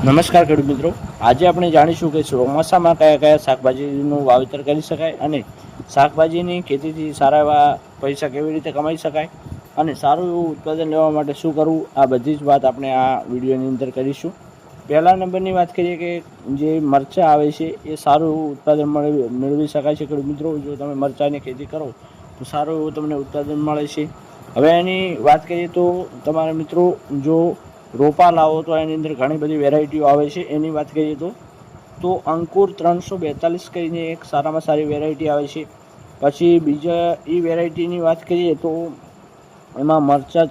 નમસ્કાર ખેડૂત મિત્રો, આજે આપણે જાણીશું કે ચોમાસામાં કયા કયા શાકભાજીનું વાવેતર કરી શકાય અને શાકભાજીની ખેતીથી સારા એવા પૈસા કેવી રીતે કમાઈ શકાય અને સારું એવું ઉત્પાદન લેવા માટે શું કરવું, આ બધી જ વાત આપણે આ વિડીયોની અંદર કરીશું. પહેલા નંબરની વાત કરીએ કે જે મરચાં આવે છે એ સારું એવું ઉત્પાદન મેળવી શકાય છે. ખેડૂત મિત્રો, જો તમે મરચાંની ખેતી કરો તો સારું એવું તમને ઉત્પાદન મળે છે. હવે એની વાત કરીએ તો તમારા મિત્રો જો રોપા લાવો તો એની અંદર ઘણી બધી વેરાયટીઓ આવે છે. એની વાત કરીએ તો અંકુર 342 કરીને એક સારામાં સારી વેરાયટી આવે છે. પછી બીજા એ વેરાયટીની વાત કરીએ તો એમાં મરચાં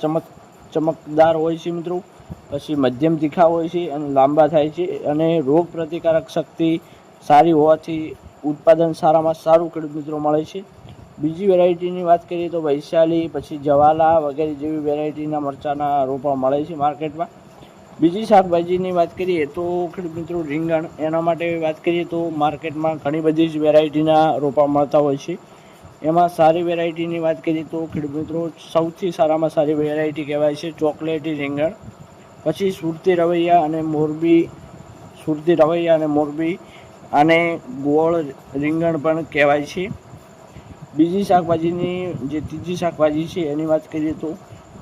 ચમકદાર હોય છે મિત્રો. પછી મધ્યમ તીખા હોય છે અને લાંબા થાય છે અને રોગ પ્રતિકારક શક્તિ સારી હોવાથી ઉત્પાદન સારામાં સારું ખેડૂત મિત્રો મળે છે. બીજી વેરાયટીની વાત કરીએ તો વૈશાલી, પછી જવાલા વગેરે જેવી વેરાયટીના મરચાંના રોપા મળે છે માર્કેટમાં. બીજી શાકભાજીની વાત કરીએ તો ખેડૂત મિત્રો રીંગણ, એના માટે વાત કરીએ તો માર્કેટમાં ઘણી બધી જ વેરાયટીના રોપા મળતા હોય છે. એમાં સારી વેરાયટીની વાત કરીએ તો ખેડૂત મિત્રો સૌથી સારામાં સારી વેરાયટી કહેવાય છે ચોકલેટી રીંગણ. પછી સુરતી રવૈયા અને મોરબી અને ગોળ રીંગણ પણ કહેવાય છે. બીજી શાકભાજીની જે ત્રીજી શાકભાજી છે એની વાત કરીએ તો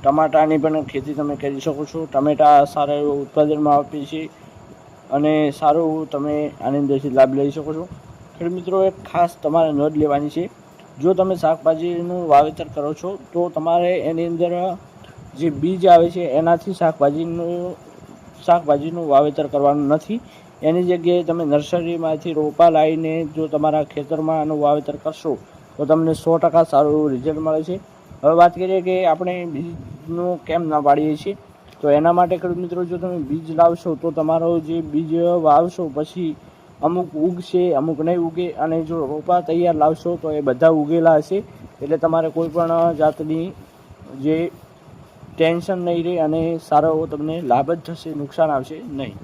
ટમાટાની પણ ખેતી તમે કરી શકો છો. ટમેટા સારા એવું ઉત્પાદનમાં આપે છે અને સારું એવું તમે આની અંદરથી લાભ લઈ શકો છો. ખેડૂત મિત્રો, એક ખાસ તમારે નોંધ લેવાની છે, જો તમે શાકભાજીનું વાવેતર કરો છો તો તમારે એની અંદર જે બીજ આવે છે એનાથી શાકભાજીનું વાવેતર કરવાનું નથી. એની જગ્યાએ તમે નર્સરીમાંથી રોપા લાવીને જો તમારા ખેતરમાં આનું વાવેતર કરશો તો તમને 100% સારું એવું રિઝલ્ટ મળે છે. હવે વાત કરીએ કે આપણે બીજનું કેમ ના પાડીએ છીએ, તો એના માટે ખેડૂત મિત્રો જો તમે બીજ લાવશો તો તમારો જે બીજ વાવશો પછી અમુક ઉગશે, અમુક નહીં ઉગે, અને જો રોપા તૈયાર લાવશો તો એ બધા ઉગેલા હશે. એટલે તમારે કોઈ પણ જાતની જે ટેન્શન નહીં રહે અને સારો એવો તમને લાભ જ થશે, નુકસાન આવશે નહીં.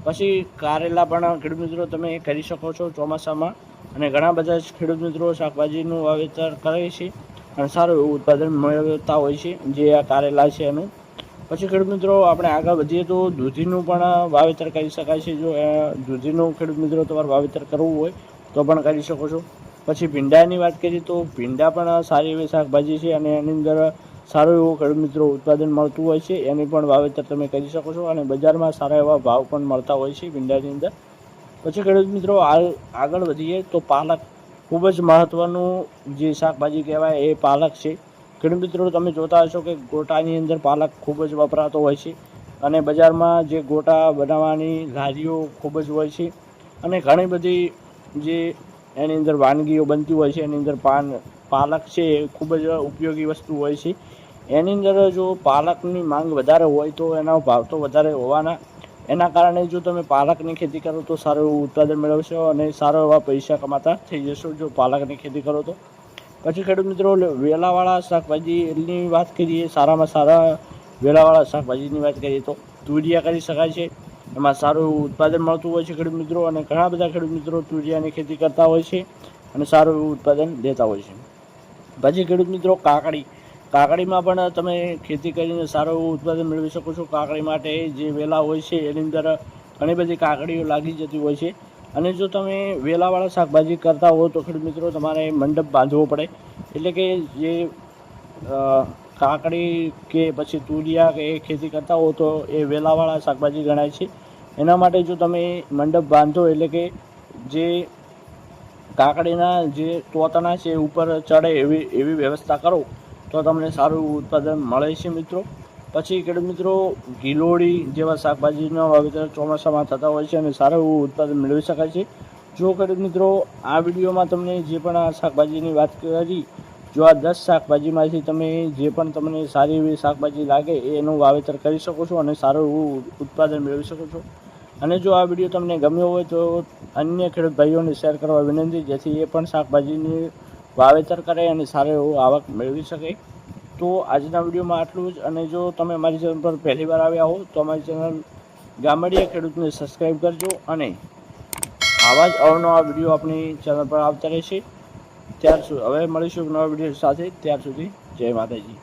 પછી કારેલા પણ ખેડૂત મિત્રો તમે કરી શકો છો ચોમાસામાં, અને ઘણા બધા ખેડૂત મિત્રો શાકભાજીનું વાવેતર કરે છે અને સારું એવું ઉત્પાદન મેળવતા હોય છે, જે આ કારેલા છે એનું. પછી ખેડૂત મિત્રો આપણે આગળ વધીએ તો દૂધીનું પણ વાવેતર કરી શકાય છે. જો દૂધીનું ખેડૂત મિત્રો તમારે વાવેતર કરવું હોય તો પણ કરી શકો છો. પછી ભીંડાની વાત કરીએ તો ભીંડા પણ સારી એવી શાકભાજી છે અને એની અંદર સારું એવું ખેડૂત મિત્રો ઉત્પાદન મળતું હોય છે. એની પણ વાવેતર તમે કરી શકો છો અને બજારમાં સારા એવા ભાવ પણ મળતા હોય છે ભીંડાની અંદર. પછી ખેડૂત મિત્રો આગળ વધીએ તો પાલક, ખૂબ જ મહત્ત્વનું જે શાકભાજી કહેવાય એ પાલક છે. ખેડૂત મિત્રો તમે જોતા હશો કે ગોટાની અંદર પાલક ખૂબ જ વપરાતો હોય છે અને બજારમાં જે ગોટા બનાવવાની લારીઓ ખૂબ જ હોય છે અને ઘણી બધી જે એની અંદર વાનગીઓ બનતી હોય છે એની અંદર પાલક છે એ ખૂબ જ ઉપયોગી વસ્તુ હોય છે. એની અંદર જો પાલકની માંગ વધારે હોય તો એના ભાવ તો વધારે હોવાના, એના કારણે જો તમે પાલકની ખેતી કરો તો સારું એવું ઉત્પાદન મેળવશો અને સારા એવા પૈસા કમાતા થઈ જશો જો પાલકની ખેતી કરો તો. પછી ખેડૂત મિત્રો વેલાવાળા શાકભાજીની વાત કરીએ, સારામાં સારા વેલાવાળા શાકભાજીની વાત કરીએ તો તુરિયા કરી શકાય છે. એમાં સારું એવું ઉત્પાદન મળતું હોય છે ખેડૂત મિત્રો, અને ઘણા બધા ખેડૂત મિત્રો તુરિયાની ખેતી કરતા હોય છે અને સારું એવું ઉત્પાદન લેતા હોય છે. પછી ખેડૂત મિત્રો કાકડીમાં પણ તમે ખેતી કરીને સારું એવું ઉત્પાદન મેળવી શકો છો. કાકડી માટે જે વેલા હોય છે એની અંદર ઘણી બધી કાકડીઓ લાગી જતી હોય છે, અને જો તમે વેલાવાળા શાકભાજી કરતા હો તો ખેડૂત મિત્રો તમારે મંડપ બાંધવો પડે. એટલે કે જે કાકડી કે પછી તુરિયા કે એ ખેતી કરતા હો તો એ વેલાવાળા શાકભાજી ગણાય છે. એના માટે જો તમે મંડપ બાંધો, એટલે કે જે કાકડીના જે તોતણા છે ઉપર ચડે એવી વ્યવસ્થા કરો તો તમને સારું ઉત્પાદન મળે છે મિત્રો. પછી ખેડૂત મિત્રો ગિલોડી જેવા શાકભાજીના વાવેતર ચોમાસામાં થતા હોય છે અને સારું એવું ઉત્પાદન મેળવી શકાય છે. જો ખેડૂત મિત્રો આ વિડીયોમાં તમને જે પણ આ શાકભાજીની વાત કરી, જો આ 10 શાકભાજીમાંથી તમે જે પણ તમને સારી એવી શાકભાજી લાગે એનું વાવેતર કરી શકો છો અને સારું એવું ઉત્પાદન મેળવી શકો છો. અને જો આ વિડીયો તમને ગમ્યો હોય તો અન્ય ખેડૂત ભાઈઓને શેર કરવા વિનંતી, જેથી એ પણ શાકભાજીની વાવેતર કરે અને સારું એવું આવક મેળવી શકે. તો આજના વિડીયોમાં આટલું જ. અને જો તમે અમારી ચેનલ પર પહેલી વાર આવ્યા હો તો અમારી ચેનલ ગામડિયા ખેડૂતને સબસ્ક્રાઈબ કરજો, અને આવા જ અવનવા વિડીયો આપણી ચેનલ પર આવતા રહેશે. હવે મળીશું નવા વિડીયો સાથે. ત્યાર સુધી જય માતાજી.